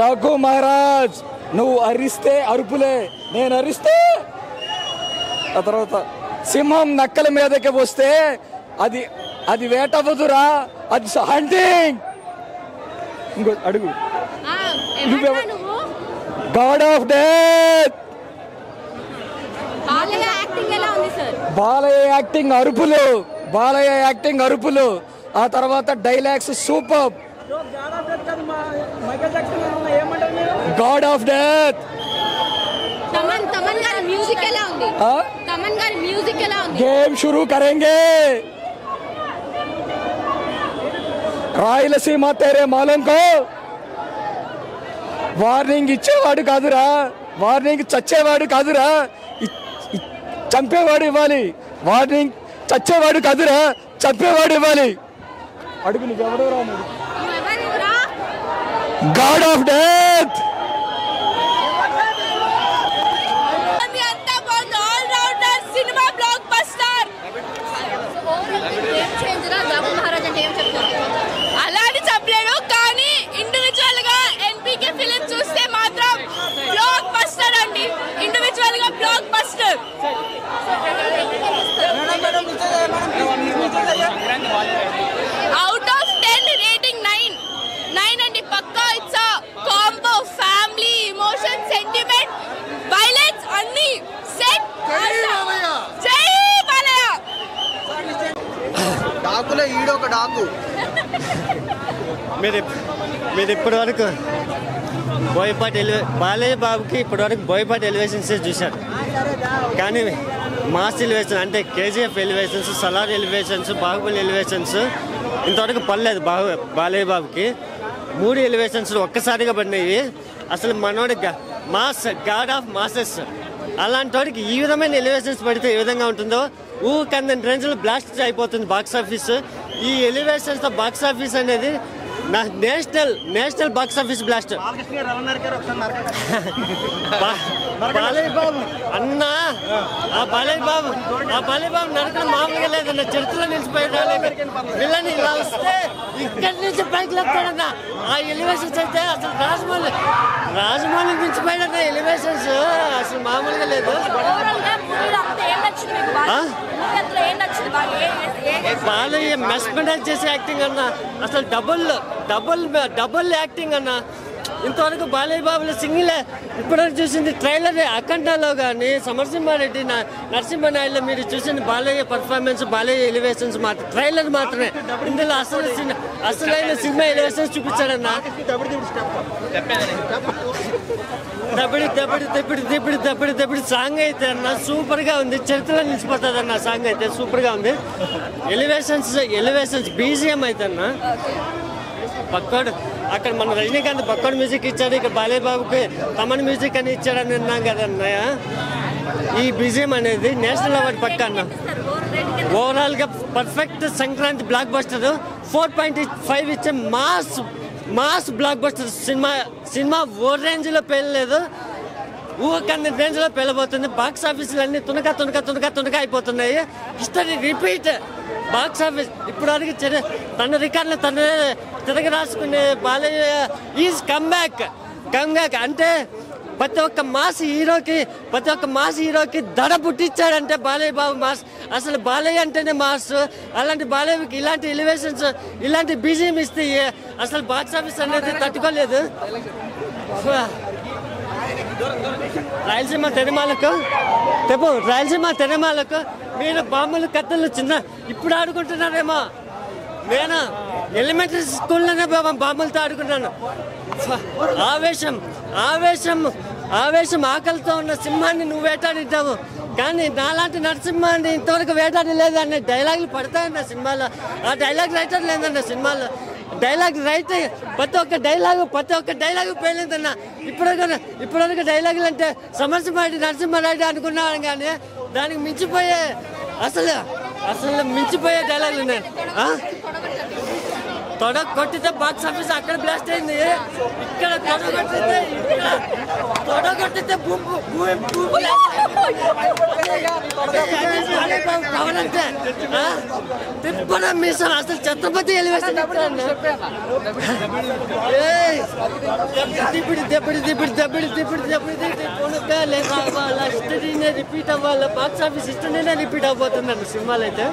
డాకు మహారాజ్ నువ్వు అరిస్తే అరుపులే, నేను అరిస్తే ఆ తర్వాత సింహం నక్కల మీదకి వస్తే అది అది వేటవదురా, అది హంటింగ్. ఇంకో అడుగు. God of death. Balayya acting అరుపులు, బాలయ్య యాక్టింగ్ అరుపులు. ఆ తర్వాత dialogues super. God of death. Game शुरू करेंगे. రాయలసీమ तेरे मालूम को వార్నింగ్ ఇచ్చేవాడు కాదురా, వార్నింగ్ చచ్చేవాడు కాదురా, చంపేవాడు ఇవ్వాలి. వార్నింగ్ చచ్చేవాడు కాదురా, చంపేవాడు ఇవ్వాలి. అడుగు నీకు ఎవరు రాముడు. God of death. అలాంటి చెప్పలేడు, కానీ ఇండివిజువల్ గా ఎన్పీకే ఫిలిం చూస్తే మాత్రం బ్లాక్ బస్టర్ అండి. ఇండివిజువల్ గా blockbuster. Out of 10 rating 9 అండి పక్కా. It's combo, family, emotion, sentiment, violence అన్ని సెట్. జై బాలయ్య. డాకులో ఈడొక డాకు. మీరు ఇప్పటి వరకు బోయపాటి బాలయ్య బాబుకి ఇప్పటి వరకు బోయపాటి ఎలివేషన్స్ చూశారు, కానీ మాస్ ఎలివేషన్ అంటే KGF elevations, Salaar elevations, Baahubali elevations ఇంతవరకు పడలేదు. బాలయ్య బాబుకి 3 ఎలివేషన్స్ ఒక్కసారిగా పడినాయి. అసలు మనోడి మాస్, గాడ్ ఆఫ్ మాసెస్. అలాంటి వాడికి ఈ విధమైన ఎలివేషన్స్ పడితే ఏ విధంగా ఉంటుందో ఊకందని రేంజ్లో బ్లాస్ట్ అయిపోతుంది బాక్స్ ఆఫీస్. ఈ ఎలివేషన్స్తో బాక్స్ ఆఫీస్ అనేది national box office blast. Balayya Babu అన్న, ఆ బాలయ్య బాబు నరకడం మామూలుగా లేదన్న, చరిత్రలో నిలిచిపోయాడు. వీళ్ళని ఇలా వస్తే ఇక్కడి నుంచి పైకి లేపుతాడన్న. ఆ ఎలివేషన్స్ అయితే అసలు రాజమౌళి మించిపోయాడన్న ఎలివేషన్స్, అసలు మామూలుగా లేదు. బాలయ్య మెస్మరైజ్ చేసే యాక్టింగ్ అన్న, అసలు డబుల్ యాక్టింగ్ అన్న. ఇంతవరకు బాలయ్య బాబులో సింగిల్ ఇప్పటివరకు చూసింది ట్రైలర్ అఖండలో కానీ, సమరసింహారెడ్డి, నరసింహనాయుడులో మీరు చూసింది బాలయ్య పర్ఫార్మెన్స్, బాలయ్య ఎలివేషన్స్ మాత్రం ట్రైలర్ మాత్రమే. ఇందులో అసలైన సినిమా ఎలివేషన్స్ చూపించాడన్న. దబడి సాంగ్ అయితే అన్న సూపర్ గా ఉంది, చరిత్రలో నిలిచిపోతుంది అన్న. సాంగ్ అయితే సూపర్ గా ఉంది. ఎలివేషన్స్ బీజిఎం అయితే అన్న పక్కోడు. అక్కడ మన రజనీకాంత్ పక్కోడు మ్యూజిక్ ఇచ్చాడు, ఇక్కడ బాలయ్య బాబుకి తమన్ మ్యూజిక్ అని ఇచ్చాడని విన్నాం కదన్నయ్య. ఈ బీజిఎం అనేది నేషనల్ అవార్డు పక్క అన్న. ఓవరాల్ గా పర్ఫెక్ట్ సంక్రాంతి బ్లాక్ బస్టర్. 4.5 ఇచ్చే మాస్ బ్లాక్ బస్టర్ సినిమా ఓ రేంజ్ లో పేలలేదు, ఊకంది రేంజ్ లో పేలబోతుంది. బాక్స్ ఆఫీసులు అన్ని తునక అయిపోతున్నాయి. History repeat. బాక్స్ ఆఫీస్ ఇప్పుడు వరకు తన రికార్డులు తన తిరగ రాసుకునే బాలయ్య ఈజ్ కమ్బ్యాక్ అంటే ప్రతి ఒక్క మాస్ హీరోకి దడ పుట్టించాడంటే బాలయ్య బాబు మాస్. అసలు బాలయ్య అంటేనే మాస్. అలాంటి బాలయ్యకి ఇలాంటి ఎలివేషన్స్, ఇలాంటి బీజిఎం ఇస్తే అసలు బాక్స్ ఆఫీస్ అనేది తట్టుకోలేదు. రాయలసీమ తెరమాలకు మీరు బాంబులు కత్తలు చిన్న ఇప్పుడు ఆడుకుంటున్నారేమో. నేను ఎలిమెంటరీ స్కూల్లోనే బాంబులతో ఆడుకున్నాను. ఆవేశం ఆకలితో ఉన్న సింహాన్ని నువ్వు వేటాడిద్దావు, కానీ నాలాంటి నరసింహాన్ని ఇంతవరకు వేటాడి లేదన్న డైలాగులు పడతాయన్న సినిమాలో. ఆ డైలాగ్ రైటర్ లేదన్న సినిమాలో. డైలాగ్ రైట్ ప్రతి ఒక్క డైలాగు పేలిందన్న. ఇప్పటివరకు డైలాగులు అంటే సమరసింహారెడ్డి, నరసింహారెడ్డి అనుకున్నాను, కానీ దానికి మించిపోయే అసలు మించిపోయే డైలాగులు ఉన్నాయి. తొడ కొట్టితే బాక్స్ ఆఫీస్ అక్కడ బ్లాస్ట్ అయింది, ఇక్కడ తొడ కొట్టితే మీసం అసలు ఛత్రపతి ఎలివేషన్ రిపీట్ అవ్వాలి బాక్స్ ఆఫీస్ హిస్టరీనే రిపీట్ అవబోతుందండి సినిమాలు అయితే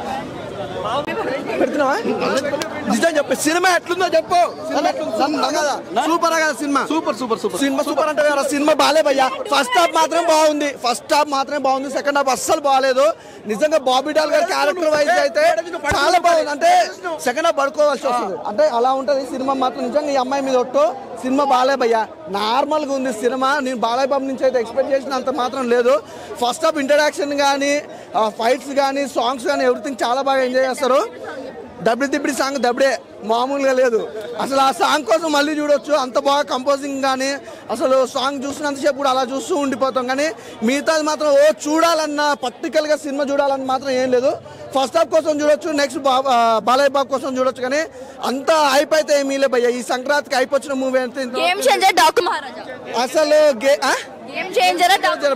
నిజం చెప్పు సినిమా ఎట్లుందో చెప్పు సూపర్ కదా సినిమా సూపర్ అంటే సినిమా బాలే భయ్యా ఫస్ట్ హాఫ్ మాత్రమే బాగుంది సెకండ్ హాఫ్ అస్సలు బాగాలేదు నిజంగా బాబీ డాల్ గారి క్యారెక్టర్ వైజ్ అయితే చాలా బాగుంది అంటే సెకండ్ హాఫ్ పడుకోవాల్సి వస్తుంది అంటే అలా ఉంటది సినిమా మాత్రం నిజంగా ఈ అమ్మాయి మీద ఒట్టు సినిమా బాలే భయ్యా నార్మల్ గా ఉంది సినిమా నేను బాలయ్య బాబు నుంచి అయితే ఎక్స్పెక్ట్ చేసినంత మాత్రం లేదు ఫస్ట్ హాఫ్ ఇంట్రడక్షన్ కానీ ఫైట్స్ కానీ సాంగ్స్ కానీ ఎవ్రీథింగ్ చాలా బాగా ఎంజాయ్ చేస్తారు దబ్బిడి సాంగ్ దబ్బడే మామూలుగా లేదు అసలు ఆ సాంగ్ కోసం మళ్ళీ చూడొచ్చు అంత బాగా కంపోజింగ్ కానీ అసలు సాంగ్ చూసినంతసేపు కూడా అలా చూస్తూ ఉండిపోతాం కానీ మిగతాది మాత్రం చూడాలన్న పర్టికల్గా సినిమా చూడాలని మాత్రం ఏం లేదు ఫస్ట్ హాఫ్ కోసం చూడొచ్చు నెక్స్ట్ బాలయ్య బాబు కోసం చూడొచ్చు కానీ అంత హైప్ అయితే ఏమీ లే భయ్య ఈ సంక్రాంతికి హైప్ వచ్చిన మూవీ అసలు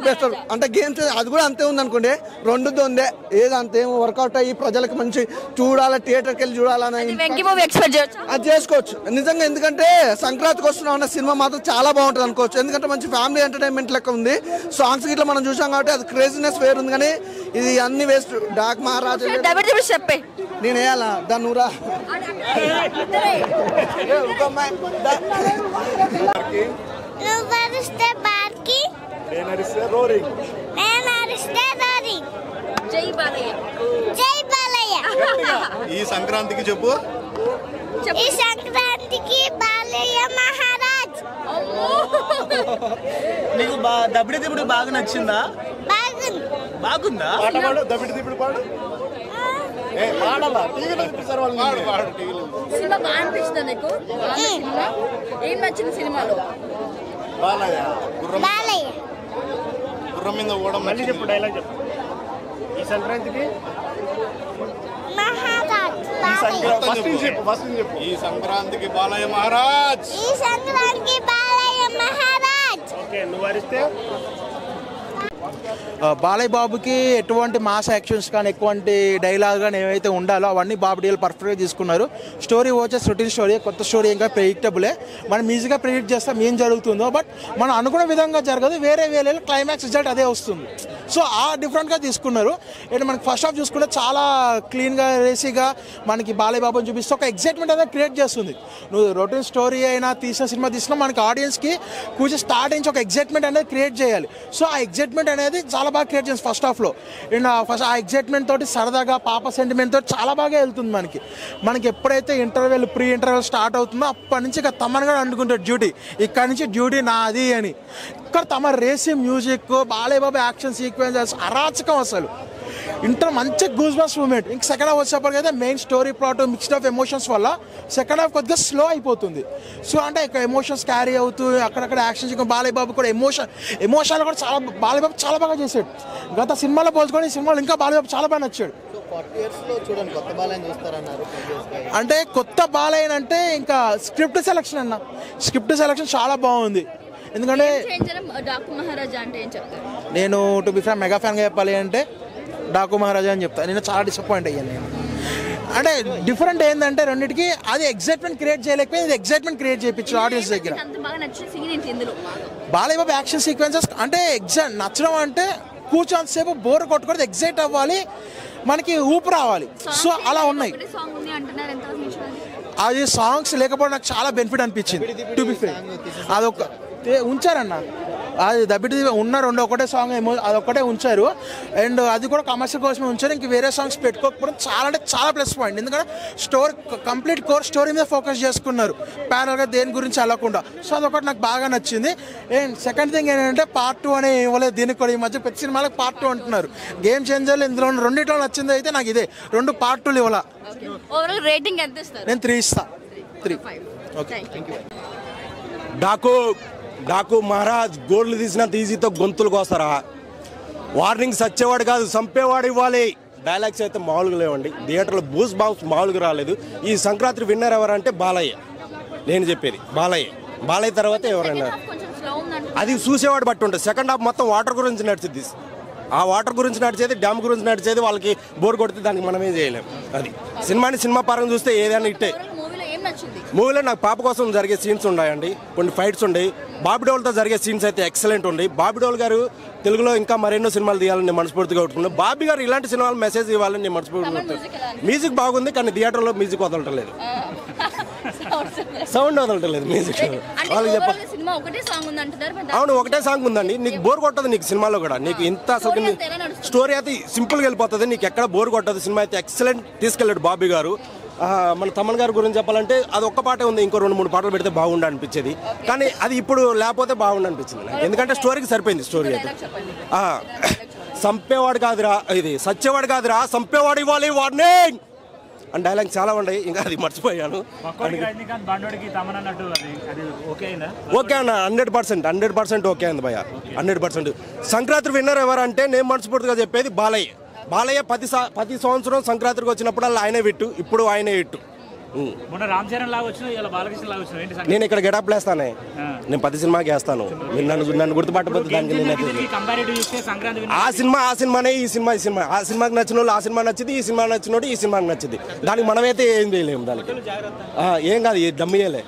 బెస్ట్ అంటే గేమ్ అది కూడా అంతే ఉంది అనుకోండి రెండుతో ఉందే ఏది అంతేం వర్కౌట్ అయ్యి ప్రజలకు మంచి చూడాలి థియేటర్కి వెళ్ళి చూడాలని అది చేసుకోవచ్చు నిజంగా ఎందుకంటే సంక్రాంతికి వస్తున్నాం అన్న సినిమా మాత్రం చాలా బాగుంటుంది అనుకోవచ్చు ఎందుకంటే మంచి ఫ్యామిలీ ఎంటర్టైన్మెంట్ లెక్క ఉంది సాంగ్స్ గిట్లా మనం చూసాం కాబట్టి అది క్రేజీనెస్ వేరు ఉంది కానీ ఇది అన్ని వేస్ట్ డాక్ మహారాజు చెప్పే నేను వేయాలా దాన్ని ఊరా ఈ సంక్రాంతికి చెప్పు ఈ సంక్రాంతికి బాలయ్య మహారాజ్ నీకు దబ్బిడి దిబ్బడి బాగా నచ్చిందా బాగుందా పాట పాడు దబ్బిడి దిబ్బడి పాడు సినిమా బాగా అనిపించిందా నీకు ఏం నచ్చింది సినిమాలో బాలయ్య గుర్రం మీద ఓడం మళ్ళీ చెప్పు డైలాగ్ చెప్పు ఈ సంక్రాంతికి ఈ సంక్రాంతికి బాలయ్య మహారాజ్ ఓకే నువ్వు అరిస్తే బాలయ్య బాబుకి ఎటువంటి మాస్ యాక్షన్స్ కానీ ఎటువంటి డైలాగ్ కానీ ఏవైతే ఉండాలో అవన్నీ బాబు డీల్ పర్ఫెక్ట్గా తీసుకున్నారు స్టోరీ వచ్చేసి రొటీన్ స్టోరీ కొత్త స్టోరీ ఇంకా ప్రెడిక్టబులే మనం ఈజీగా ప్రెడిక్ట్ చేస్తాం ఏం జరుగుతుందో బట్ మనం అనుకున్న విధంగా జరగదు వేరే క్లైమాక్స్ రిజల్ట్ అదే వస్తుంది సో ఆ డిఫరెంట్గా తీసుకున్నారు అండ్ మనకి ఫస్ట్ హాఫ్ చూసుకుంటే చాలా క్లీన్గా రేసీగా మనకి బాలయ్య బాబుని చూపిస్తే ఒక ఎగ్జైట్మెంట్ అనేది క్రియేట్ చేస్తుంది నువ్వు రొటీన్ స్టోరీ అయినా తీసిన సినిమా తీసినా మనకి ఆడియన్స్కి కూర్చొని స్టార్ట్ నుంచి ఒక ఎగ్జైట్మెంట్ అనేది క్రియేట్ చేయాలి సో ఆ ఎగ్జైట్మెంట్ అనేది చాలా బాగా క్రియేట్ చేస్తుంది ఫస్ట్ హాఫ్లో అండ్ ఆ ఎగ్జైట్మెంట్ తోటి సరదాగా పాప సెంటిమెంట్ తోటి చాలా బాగా వెళ్తుంది మనకి ఎప్పుడైతే ప్రీ ఇంటర్వెల్ స్టార్ట్ అవుతుందో అప్పటి నుంచి ఇక తమన్గా అనుకుంటాడు డ్యూటీ ఇక్కడ నుంచి డ్యూటీ నాది అని ఇక్కడ తమ రేసి music Balayya Babu action sequences అరాచకం అసలు మంచి గూస్ బంప్స్ మూమెంట్ ఇంక సెకండ్ హాఫ్ వచ్చేప్పటికైతే main story plot mixed of emotions వల్ల సెకండ్ హాఫ్ కొద్దిగా స్లో అయిపోతుంది సో అంటే ఇక ఎమోషన్స్ క్యారీ అవుతూ అక్కడక్కడ యాక్షన్స్ బాలయ్య బాబు కూడా ఎమోషన్లు కూడా చాలా బాలయ్య బాబు చాలా బాగా చేశాడు గత సినిమాలో పోల్చుకొని ఈ సినిమాలో ఇంకా బాలయ్య బాబు చాలా బాగా నచ్చాడు అంటే కొత్త బాలయ్య అంటే ఇంకా స్క్రిప్ట్ సెలక్షన్ చాలా బాగుంది ఎందుకంటే నేను టు బి ఫ్రాంక్ మెగా ఫ్యాన్గా చెప్పాలి అంటే డాకు మహారాజా అని చెప్తాను నేను చాలా డిసప్పాయింట్ అయ్యాను నేను అంటే డిఫరెంట్ ఏంటంటే రెండింటికి అది ఎగ్జైట్మెంట్ క్రియేట్ చేయలేకపోయింది ఇది ఎగ్జైట్మెంట్ క్రియేట్ చేయించు ఆడియన్స్ దగ్గర బాలయ్య బాబు యాక్షన్ సీక్వెన్సెస్ అంటే నచ్చడం అంటే కూర్చోంతసేపు బోర్ కొట్టుకోవడం ఎగ్జైట్ అవ్వాలి మనకి ఊపు రావాలి సో అలా ఉన్నాయి అది సాంగ్స్ లేకపోతే నాకు చాలా బెనిఫిట్ అనిపించింది టు బి ఫ్రాంక్ అదొక ఉంచారన్న అది దబ్బిడి ఉన్న ఒకటే సాంగ్ ఏమో అదొక్కటే ఉంచారు అండ్ అది కూడా కమర్షియల్ కోసమే ఉంచారు ఇంక వేరే సాంగ్స్ పెట్టుకోకపోవడం చాలా అంటే చాలా ప్లస్ పాయింట్ ఎందుకంటే కంప్లీట్ కోర్ స్టోరీ మీద ఫోకస్ చేసుకున్నారు ప్యారల్గా దేని గురించి వెళ్ళకుండా సో అదొకటి నాకు బాగా నచ్చింది అండ్ సెకండ్ థింగ్ ఏంటంటే పార్ట్ 2 అనే ఇవ్వలేదు దీనికి కూడా ఈ మధ్య ప్రతి సినిమాలకు పార్ట్ 2 అంటున్నారు గేమ్ చేంజర్లు ఇందులో రెండిట్లో నచ్చింది అయితే నాకు ఇదే 2 పార్ట్ 2లు ఇవ్వాల నేను 3 ఇస్తా 3 okay thank you Daaku Maharaaj gold తీసినంత ఈజీతో గొంతులు కోస్తారా వార్నింగ్ సచ్చేవాడు కాదు చంపేవాడు ఇవ్వాలి డైలాగ్స్ అయితే మామూలుగా లేవండి థియేటర్లో బూస్ బాంబ్స్ మామూలుగా రాలేదు ఈ సంక్రాంతి విన్నర్ ఎవరంటే బాలయ్య నేను చెప్పేది బాలయ్య తర్వాత ఎవరైనా అది చూసేవాడు బట్టి ఉంటుంది. సెకండ్ హాఫ్ మొత్తం వాటర్ గురించి నడిచింది. ఆ వాటర్ గురించి నడిచేది, డ్యామ్ గురించి నడిచేది. వాళ్ళకి బోర్ కొడితే దానికి మనం ఏం చేయలేం. అది సినిమా పరంగా చూస్తే ఏదైనా ఇట్టే. మూవీలో నాకు పాప కోసం జరిగే సీన్స్ ఉన్నాయండి, కొన్ని ఫైట్స్ ఉన్నాయి. బాబిడోల్తో జరిగే సీన్స్ అయితే ఎక్సలెంట్ ఉన్నాయి. బాబిడోల్ గారు తెలుగులో ఇంకా మరెన్నో సినిమాలు తీయాలని నేను మనస్ఫూర్తిగా కొట్టుకున్నాను. బాబీ గారు ఇలాంటి సినిమాలు మెసేజ్ ఇవ్వాలని నేను మనస్ఫూర్తిగా. మ్యూజిక్ బాగుంది, కానీ థియేటర్లో మ్యూజిక్ వదలటలేదు, సౌండ్ వదలటలేదు మ్యూజిక్. వాళ్ళకి చెప్పాలి. అవును, ఒకటే సాంగ్ ఉందండి. నీకు బోర్ కొట్టదు నీకు సినిమాలో కూడా. నీకు ఇంత అసలు స్టోరీ అయితే సింపుల్గా వెళ్ళిపోతుంది, నీకు ఎక్కడ బోర్ కొట్టదు. సినిమా అయితే ఎక్సలెంట్ తీసుకెళ్ళాడు బాబీ గారు. మన తమన్ గారి గురించి చెప్పాలంటే అది ఒక్క పాటే ఉంది, ఇంకో 2-3 పాటలు పెడితే బాగుండు అనిపించేది. కానీ అది ఇప్పుడు లేకపోతే బాగుండు అనిపించింది, ఎందుకంటే స్టోరీకి సరిపోయింది. స్టోరీ అయితే సంపేవాడు కాదురా, ఇది సచ్చేవాడు కాదురా, సంపేవాడు ఇవ్వాలి వార్నింగ్ అని డైలాగ్ చాలా ఉన్నాయి. ఇంకా అది మర్చిపోయాను. ఓకే అన్న, 100% ఓకే అంది భయ్య, 100%. సంక్రాంతి విన్నర్ ఎవరంటే నేను మనస్ఫూర్తిగా చెప్పేది బాలయ్య 10 సంవత్సరం సంక్రాంతికి వచ్చినప్పుడు ఆయనే విట్టు, ఇప్పుడు ఆయనే ఇట్టు. నేను ఇక్కడ గెటప్ వేస్తానే, నేను 10 సినిమాకి వేస్తాను. మీరు నన్ను గుర్తుపట్టబోతు దానికి. ఆ సినిమానే ఈ సినిమా. ఆ సినిమాకి నచ్చిన వాళ్ళు ఆ సినిమా నచ్చింది, ఈ సినిమా నచ్చినోడు ఈ సినిమాకి నచ్చింది. దానికి మనమైతే ఏం చేయలేము, దానికి ఏం కాదు, దమ్మియలే.